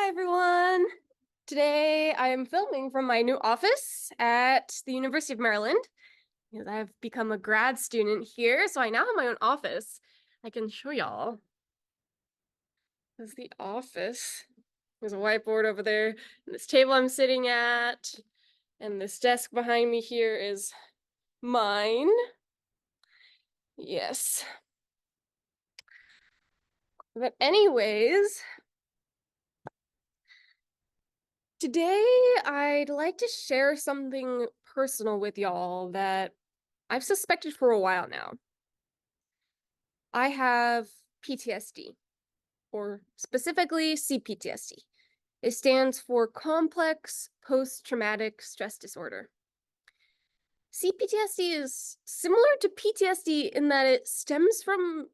Hi, everyone. Today I am filming from my new office at the University of Maryland. Because I've become a grad student here, so I now have my own office. I can show y'all. This is the office. There's a whiteboard over there, and this table I'm sitting at, and this desk behind me here is mine. Yes. But anyways, today I'd like to share something personal with y'all that I've suspected for a while now. I have PTSD, or specifically CPTSD. It stands for Complex Post-Traumatic Stress Disorder. CPTSD is similar to PTSD in that it stems from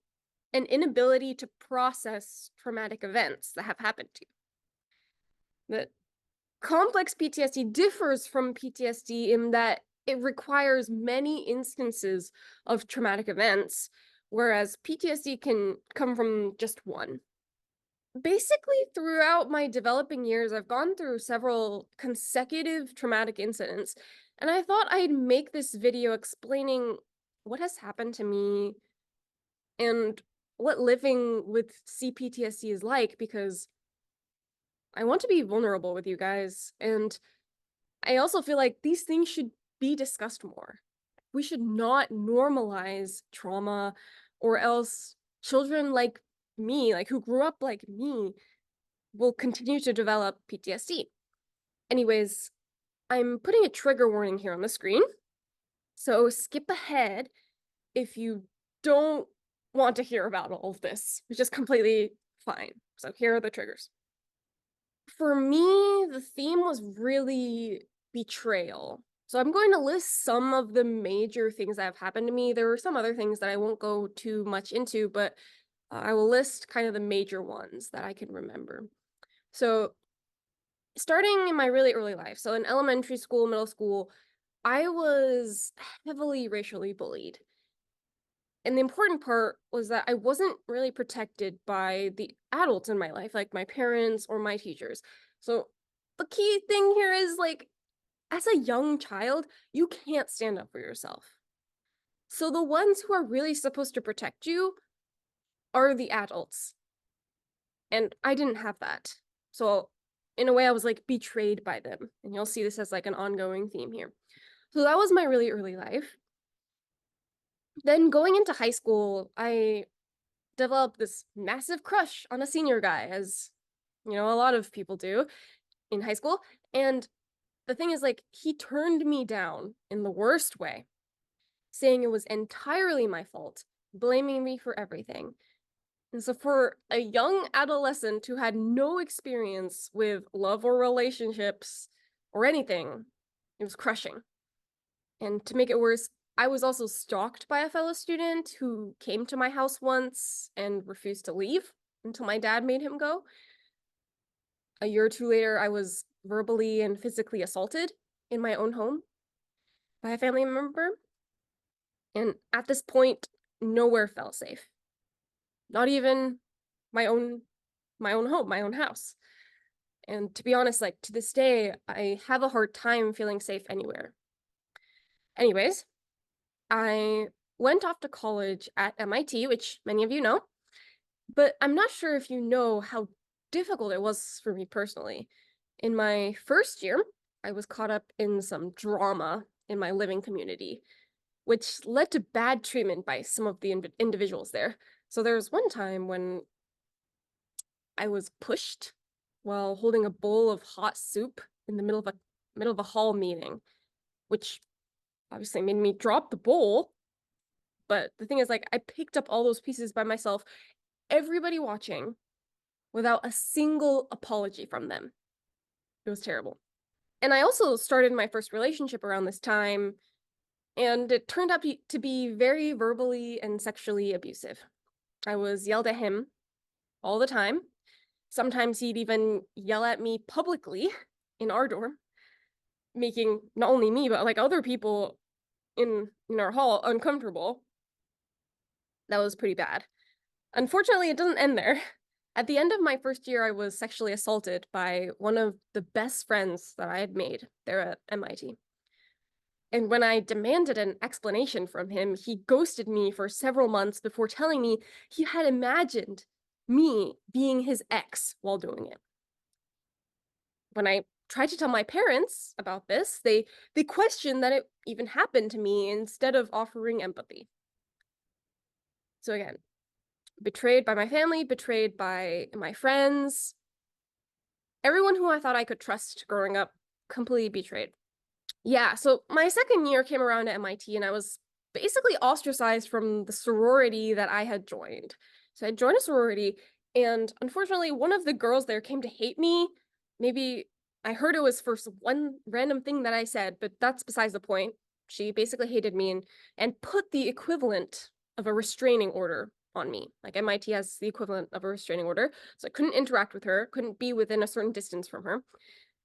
an inability to process traumatic events that have happened to you. But complex PTSD differs from PTSD in that it requires many instances of traumatic events, whereas PTSD can come from just one. Basically, throughout my developing years, I've gone through several consecutive traumatic incidents, and I thought I'd make this video explaining what has happened to me and what living with CPTSD is like, because I want to be vulnerable with you guys, and I also feel like these things should be discussed more. We should not normalize trauma, or else children like me, like who grew up like me, will continue to develop PTSD. Anyways, I'm putting a trigger warning here on the screen, so skip ahead if you don't want to hear about all of this, which is completely fine. So here are the triggers. For me, the theme was really betrayal. So I'm going to list some of the major things that have happened to me. There are some other things that I won't go too much into, but I will list kind of the major ones that I can remember. So starting in my really early life, so in elementary school, middle school, I was heavily racially bullied. And the important part was that I wasn't really protected by the adults in my life, like my parents or my teachers. So the key thing here is, like, as a young child, you can't stand up for yourself. So the ones who are really supposed to protect you are the adults. And I didn't have that. So in a way, I was like betrayed by them. And you'll see this as like an ongoing theme here. So that was my really early life. Then going into high school, I developed this massive crush on a senior guy, as you know, a lot of people do in high school. And the thing is, like, he turned me down in the worst way, saying it was entirely my fault, blaming me for everything. And so for a young adolescent who had no experience with love or relationships or anything, it was crushing. And to make it worse, I was also stalked by a fellow student who came to my house once and refused to leave until my dad made him go. A year or two later, I was verbally and physically assaulted in my own home by a family member. And at this point, nowhere felt safe. Not even my own home, my own house. And to be honest, like, to this day, I have a hard time feeling safe anywhere. Anyways, I went off to college at MIT, which many of you know, but I'm not sure if you know how difficult it was for me personally. In my first year, I was caught up in some drama in my living community, which led to bad treatment by some of the individuals there. So there was one time when I was pushed while holding a bowl of hot soup in the middle of a hall meeting, which obviously made me drop the bowl. But the thing is, like, I picked up all those pieces by myself, everybody watching, without a single apology from them. It was terrible. And I also started my first relationship around this time, and it turned out to be very verbally and sexually abusive. I was yelled at him all the time. Sometimes he'd even yell at me publicly in our dorm, making not only me, but like other people in our hall uncomfortable. That was pretty bad. Unfortunately, it doesn't end there. At the end of my first year, I was sexually assaulted by one of the best friends that I had made there at MIT. And when I demanded an explanation from him, he ghosted me for several months before telling me he had imagined me being his ex while doing it. When I tried to tell my parents about this, they questioned that it even happened to me instead of offering empathy. So again, betrayed by my family, betrayed by my friends, everyone who I thought I could trust growing up, completely betrayed. Yeah, so my second year came around at MIT and I was basically ostracized from the sorority that I had joined. So I joined a sorority, and unfortunately, one of the girls there came to hate me. Maybe I heard it was for one random thing that I said, but that's besides the point. She basically hated me and put the equivalent of a restraining order on me. Like MIT has the equivalent of a restraining order, so I couldn't interact with her, couldn't be within a certain distance from her,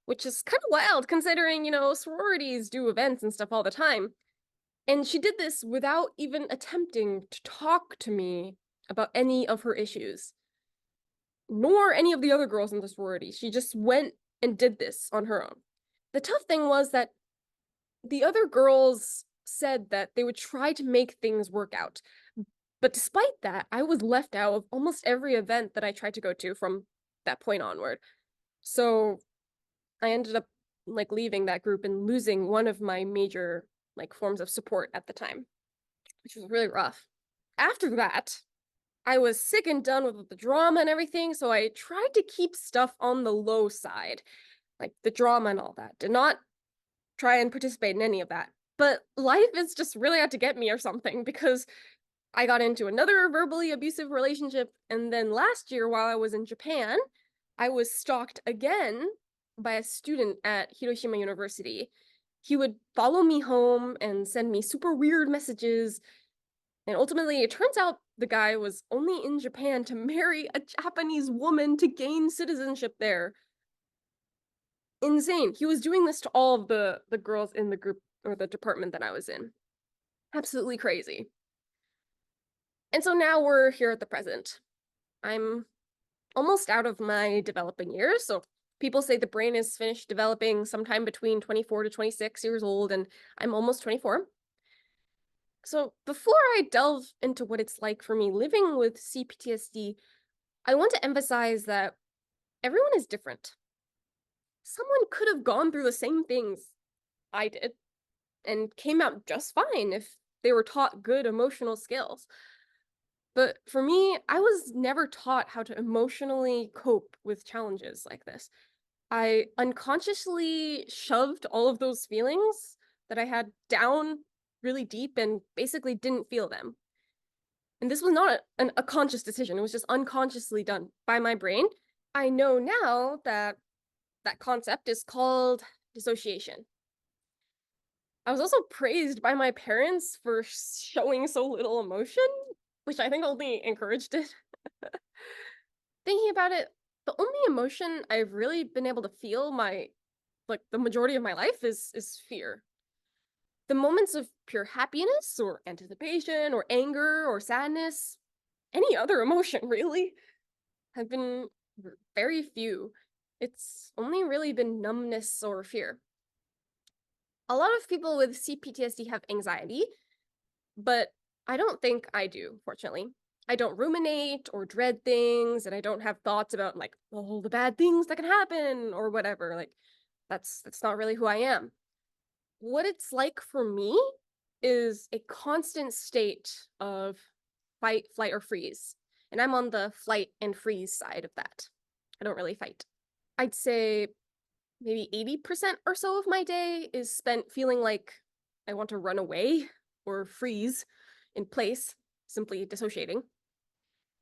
which is kind of wild considering, sororities do events and stuff all the time. And she did this without even attempting to talk to me about any of her issues, nor any of the other girls in the sorority. She just went and did this on her own. The tough thing was that the other girls said that they would try to make things work out. But despite that, I was left out of almost every event that I tried to go to from that point onward. So I ended up leaving that group and losing one of my major forms of support at the time, which was really rough. After that, I was sick and done with the drama and everything, so I tried to keep stuff on the low side, like the drama and all that. Did not try and participate in any of that. But life is just really out to get me or something, because I got into another verbally abusive relationship, and then last year while I was in Japan, I was stalked again by a student at Hiroshima University. He would follow me home and send me super weird messages. And ultimately, it turns out the guy was only in Japan to marry a Japanese woman to gain citizenship there. Insane. He was doing this to all of the girls in the group or the department that I was in. Absolutely crazy. And so now we're here at the present. I'm almost out of my developing years, so people say the brain is finished developing sometime between 24 to 26 years old, and I'm almost 24. So before I delve into what it's like for me living with CPTSD, I want to emphasize that everyone is different. Someone could have gone through the same things I did and came out just fine if they were taught good emotional skills. But for me, I was never taught how to emotionally cope with challenges like this. I unconsciously shoved all of those feelings that I had down really deep and basically didn't feel them. And this was not a conscious decision. It was just unconsciously done by my brain. I know now that that concept is called dissociation. I was also praised by my parents for showing so little emotion, which I think only encouraged it. Thinking about it, the only emotion I've really been able to feel the majority of my life is fear. The moments of pure happiness or anticipation or anger or sadness, any other emotion really, have been very few. It's only really been numbness or fear. A lot of people with CPTSD have anxiety, but I don't think I do, fortunately. I don't ruminate or dread things, and I don't have thoughts about all the bad things that can happen or whatever. That's not really who I am. What it's like for me is a constant state of fight, flight, or freeze. And I'm on the flight and freeze side of that. I don't really fight. I'd say maybe 80% or so of my day is spent feeling like I want to run away or freeze in place, simply dissociating.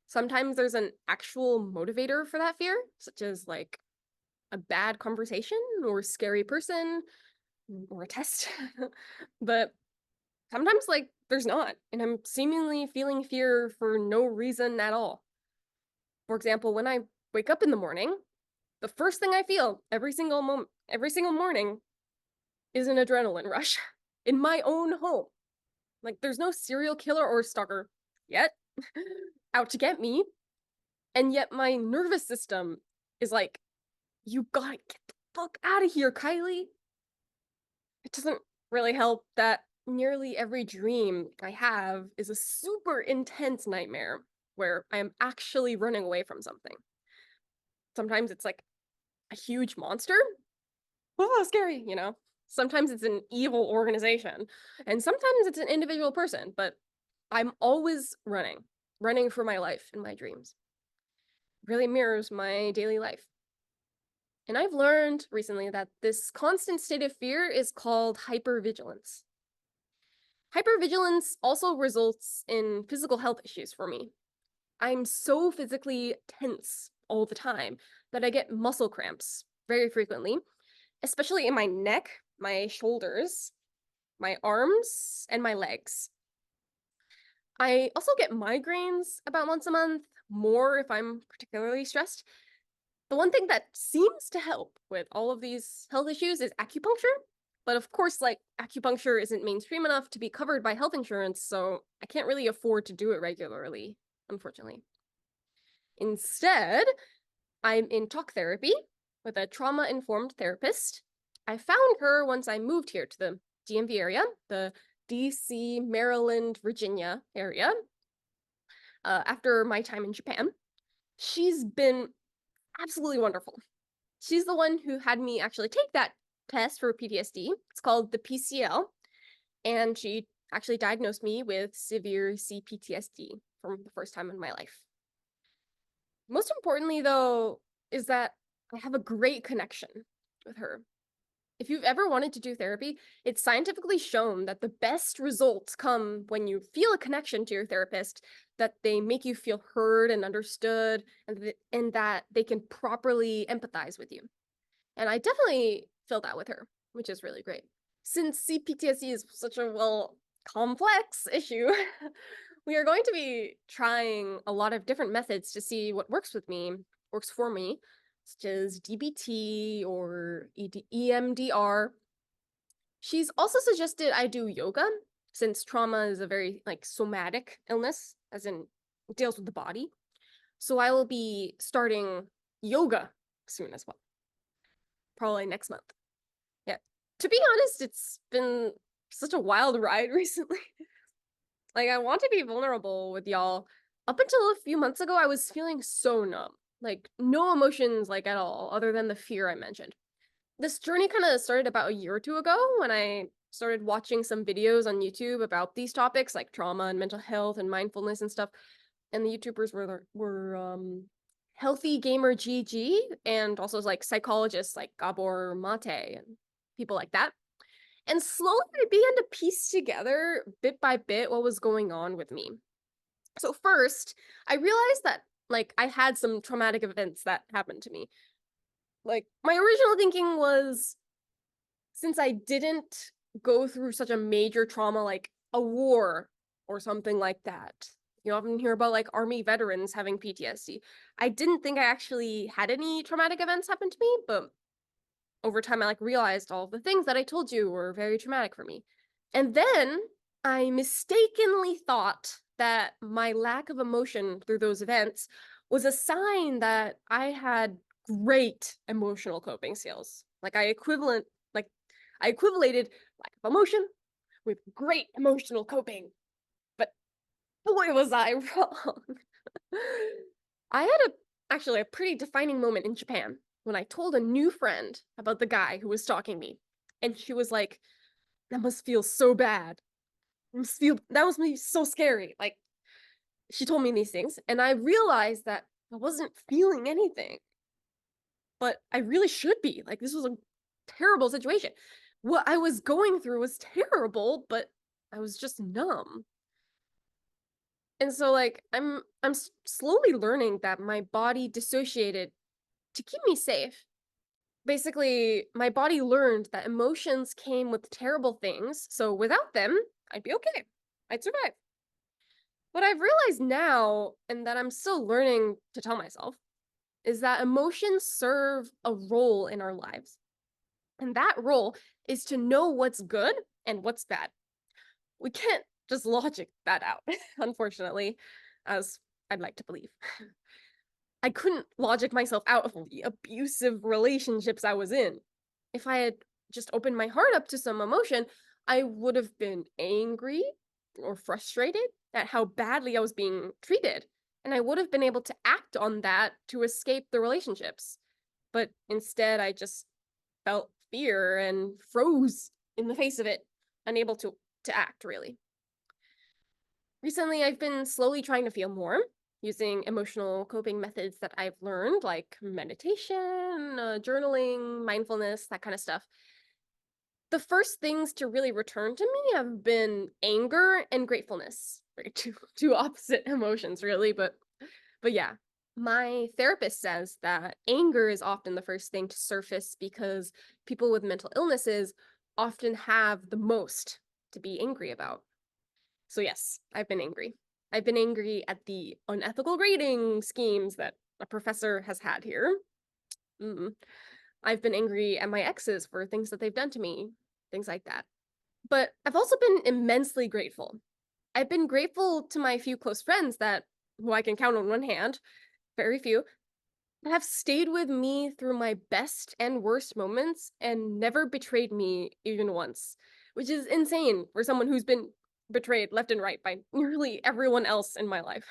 Sometimes there's an actual motivator for that fear, such as a bad conversation or a scary person or a test. But sometimes there's not, and I'm seemingly feeling fear for no reason at all. For example, when I wake up in the morning, the first thing I feel every single morning is an adrenaline rush in my own home. There's no serial killer or stalker yet out to get me. And yet my nervous system is like, you gotta get the fuck out of here, Kylie. It doesn't really help that nearly every dream I have is a super intense nightmare where I am actually running away from something. Sometimes it's like a huge monster. Oh, scary, you know? Sometimes it's an evil organization, and sometimes it's an individual person, but I'm always running for my life in my dreams. Really mirrors my daily life. And I've learned recently that this constant state of fear is called hyper-vigilance. Hyper-vigilance also results in physical health issues for me. I'm so physically tense all the time that I get muscle cramps very frequently, especially in my neck, my shoulders, my arms, and my legs. I also get migraines about once a month, more if I'm particularly stressed. The one thing that seems to help with all of these health issues is acupuncture. But of course, like, acupuncture isn't mainstream enough to be covered by health insurance, so I can't really afford to do it regularly, unfortunately. Instead, I'm in talk therapy with a trauma-informed therapist. I found her once I moved here to the DMV area, the DC, Maryland, Virginia area, after my time in Japan. She's been absolutely wonderful. She's the one who had me actually take that test for PTSD. It's called the PCL, and she actually diagnosed me with severe CPTSD from the first time in my life. Most importantly, though, is that I have a great connection with her. If you've ever wanted to do therapy, it's scientifically shown that the best results come when you feel a connection to your therapist, that they make you feel heard and understood, and that they can properly empathize with you. And I definitely feel that with her, which is really great. Since CPTSD is such a, well, complex issue, we are going to be trying a lot of different methods to see what works for me, such as DBT or EMDR. She's also suggested I do yoga, since trauma is a very, like, somatic illness, as in it deals with the body. So I will be starting yoga soon as well, probably next month. Yeah. To be honest, it's been such a wild ride recently. Like, I want to be vulnerable with y'all. Up until a few months ago, I was feeling so numb. Like, no emotions, like, at all, other than the fear I mentioned. This journey kind of started about a year or two ago when I started watching some videos on YouTube about these topics, like trauma and mental health and mindfulness and stuff. And the YouTubers were Healthy Gamer GG, and also like psychologists like Gabor Mate and people like that. And slowly I began to piece together bit by bit what was going on with me. So first, I realized that, like, I had some traumatic events that happened to me. Like, my original thinking was, since I didn't go through such a major trauma like a war or something like that, you often hear about, like, army veterans having PTSD. I didn't think I actually had any traumatic events happen to me, but over time I, like, realized all of the things that I told you were very traumatic for me. And then I mistakenly thought that my lack of emotion through those events was a sign that I had great emotional coping skills. Like, I equivalated lack of emotion with great emotional coping. But boy, was I wrong. I had actually a pretty defining moment in Japan when I told a new friend about the guy who was stalking me. And she was like, that must feel so bad. That must be so scary. Like, she told me these things, and I realized that I wasn't feeling anything. But I really should be. Like, this was a terrible situation. What I was going through was terrible, but I was just numb. And so, like, I'm slowly learning that my body dissociated to keep me safe. Basically, my body learned that emotions came with terrible things, so without them, I'd be okay. I'd survive. What I've realized now, and that I'm still learning to tell myself, is that emotions serve a role in our lives. And that role is to know what's good and what's bad. We can't just logic that out, unfortunately, as I'd like to believe. I couldn't logic myself out of the abusive relationships I was in. If I had just opened my heart up to some emotion, I would have been angry or frustrated at how badly I was being treated. And I would have been able to act on that to escape the relationships. But instead, I just felt fear and froze in the face of it, unable to act, really. Recently, I've been slowly trying to feel more using emotional coping methods that I've learned, like meditation, journaling, mindfulness, that kind of stuff. The first things to really return to me have been anger and gratefulness. Right? Two opposite emotions, really, but yeah. My therapist says that anger is often the first thing to surface because people with mental illnesses often have the most to be angry about. So yes, I've been angry. I've been angry at the unethical grading schemes that a professor has had here. Mm. I've been angry at my exes for things that they've done to me, things like that. But I've also been immensely grateful. I've been grateful to my few close friends that, who I can count on one hand, very few, that have stayed with me through my best and worst moments and never betrayed me even once, which is insane for someone who's been betrayed left and right by nearly everyone else in my life.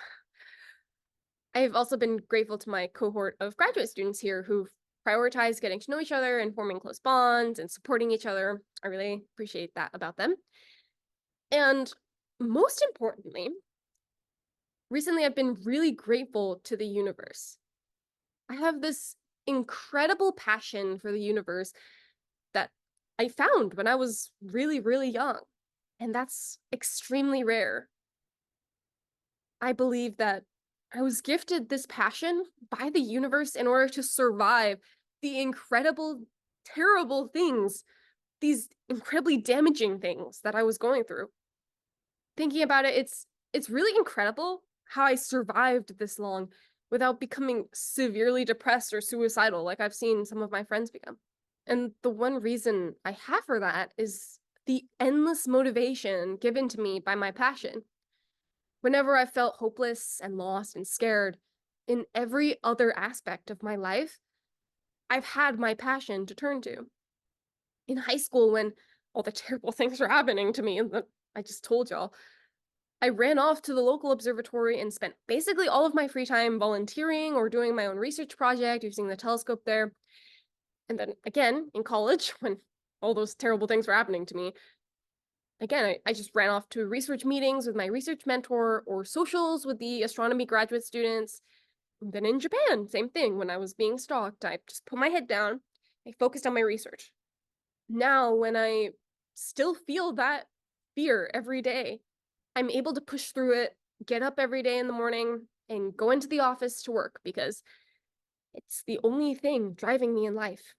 I've also been grateful to my cohort of graduate students here who've prioritized getting to know each other and forming close bonds and supporting each other. I really appreciate that about them. And most importantly, recently I've been really grateful to the universe. I have this incredible passion for the universe that I found when I was really, really young. And that's extremely rare. I believe that I was gifted this passion by the universe in order to survive the incredible, terrible things, these incredibly damaging things that I was going through. Thinking about it, it's really incredible how I survived this long without becoming severely depressed or suicidal like I've seen some of my friends become. And the one reason I have for that is the endless motivation given to me by my passion. Whenever I felt hopeless and lost and scared in every other aspect of my life, I've had my passion to turn to. In high school, when all the terrible things were happening to me that I just told y'all, I ran off to the local observatory and spent basically all of my free time volunteering or doing my own research project using the telescope there. And then again, in college, when all those terrible things were happening to me, again, I just ran off to research meetings with my research mentor or socials with the astronomy graduate students. And then in Japan, same thing. When I was being stalked, I just put my head down. I focused on my research. Now, when I still feel that fear every day, I'm able to push through it, get up every day in the morning, and go into the office to work because it's the only thing driving me in life.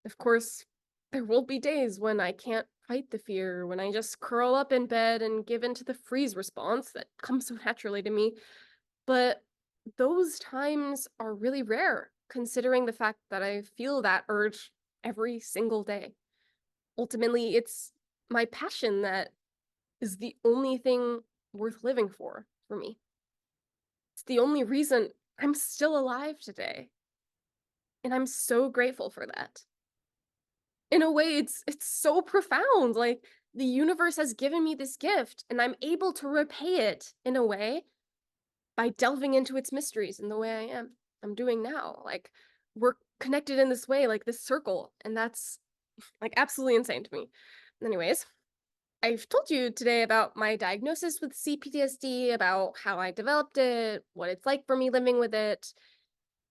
Of course, there will be days when I can't fight the fear, when I just curl up in bed and give in to the freeze response that comes so naturally to me. But those times are really rare, considering the fact that I feel that urge every single day. Ultimately, it's my passion that is the only thing worth living for me. It's the only reason I'm still alive today. And I'm so grateful for that. In a way, it's so profound. Like the universe has given me this gift and I'm able to repay it in a way by delving into its mysteries in the way I'm doing now. Like we're connected in this way, like this circle, and that's like absolutely insane to me. Anyways, I've told you today about my diagnosis with CPTSD, about how I developed it, what it's like for me living with it.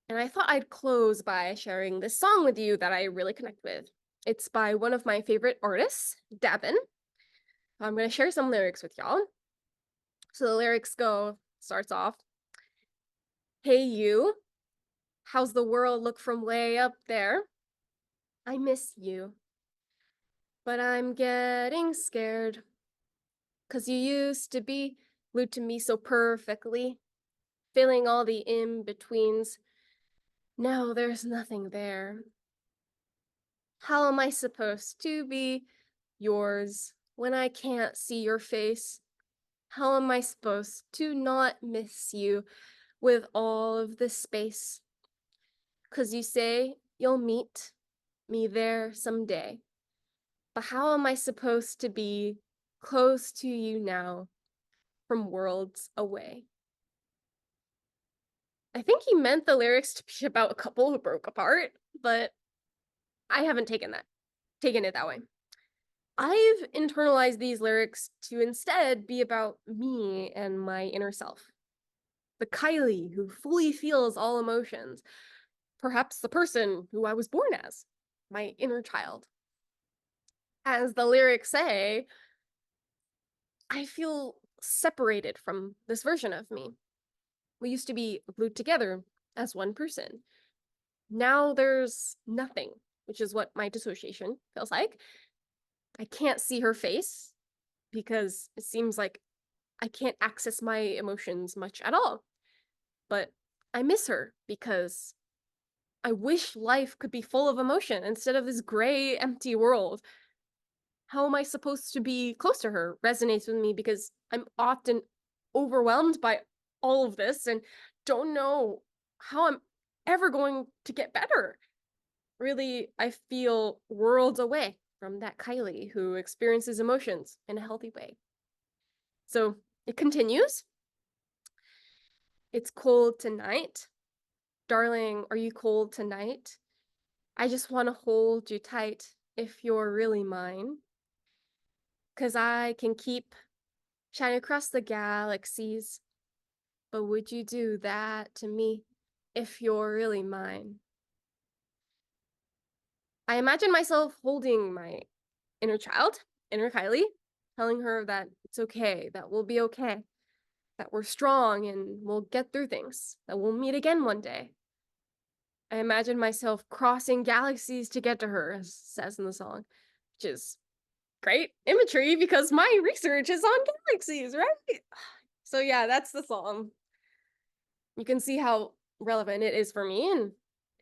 And I thought I'd close by sharing this song with you that I really connect with. It's by one of my favorite artists, Dabin. I'm going to share some lyrics with y'all. So the lyrics starts off, "Hey you, how's the world look from way up there? I miss you, but I'm getting scared, 'cause you used to be glued to me so perfectly, filling all the in-betweens. Now there's nothing there. How am I supposed to be yours when I can't see your face? How am I supposed to not miss you with all of this space. 'Cause you say you'll meet me there someday. But how am I supposed to be close to you now from worlds away? I think he meant the lyrics to be about a couple who broke apart, but I haven't taken it that way. I've internalized these lyrics to instead be about me and my inner self. The Kylie who fully feels all emotions. Perhaps the person who I was born as, my inner child. As the lyrics say, I feel separated from this version of me. We used to be glued together as one person. Now there's nothing, which is what my dissociation feels like. I can't see her face because it seems like I can't access my emotions much at all. But I miss her because I wish life could be full of emotion instead of this gray, empty world. How am I supposed to be close to her resonates with me because I'm often overwhelmed by all of this and don't know how I'm ever going to get better. Really, I feel worlds away from that Kylie who experiences emotions in a healthy way. So it continues. It's cold tonight. Darling, are you cold tonight? I just want to hold you tight if you're really mine. 'Cause I can keep shining across the galaxies. But would you do that to me if you're really mine? I imagine myself holding my inner child, inner Kylie, telling her that it's okay, that we'll be okay, that we're strong and we'll get through things, that we'll meet again one day. I imagine myself crossing galaxies to get to her, as it says in the song, which is great imagery because my research is on galaxies, right? So yeah, that's the song. You can see how relevant it is for me, and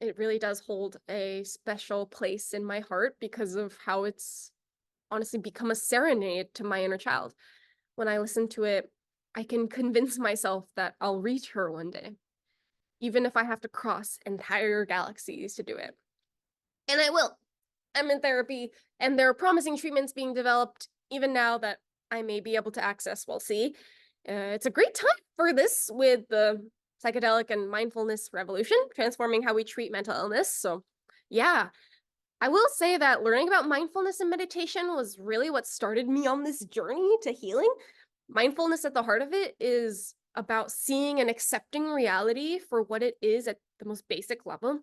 it really does hold a special place in my heart because of how it's honestly become a serenade to my inner child. When I listen to it, I can convince myself that I'll reach her one day, even if I have to cross entire galaxies to do it. And I will. I'm in therapy, and there are promising treatments being developed even now that I may be able to access. We'll see. It's a great time for this with the psychedelic and mindfulness revolution, transforming how we treat mental illness. So, yeah, I will say that learning about mindfulness and meditation was really what started me on this journey to healing. Mindfulness at the heart of it is about seeing and accepting reality for what it is at the most basic level.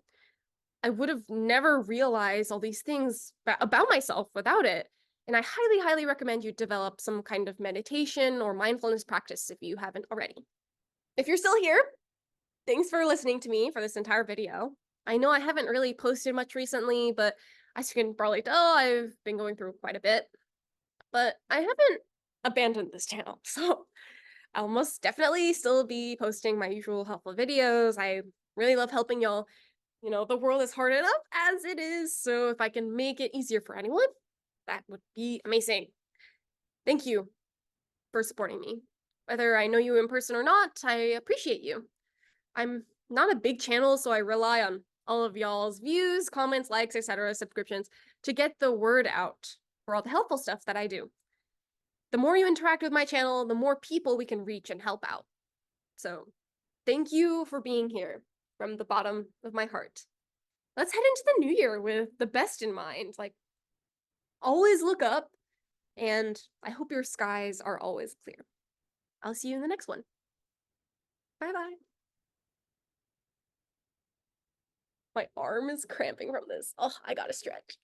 I would have never realized all these things about myself without it. And I highly, highly recommend you develop some kind of meditation or mindfulness practice if you haven't already. If you're still here, thanks for listening to me for this entire video. I know I haven't really posted much recently, but as you can probably tell, I've been going through quite a bit. But I haven't abandoned this channel, so I'll most definitely still be posting my usual helpful videos. I really love helping y'all. You know, the world is hard enough as it is, so if I can make it easier for anyone, that would be amazing. Thank you for supporting me. Whether I know you in person or not, I appreciate you. I'm not a big channel, so I rely on all of y'all's views, comments, likes, etc., subscriptions to get the word out for all the helpful stuff that I do. The more you interact with my channel, the more people we can reach and help out. So thank you for being here from the bottom of my heart. Let's head into the new year with the best in mind. Like, always look up, and I hope your skies are always clear. I'll see you in the next one. Bye-bye. My arm is cramping from this. Oh, I gotta stretch.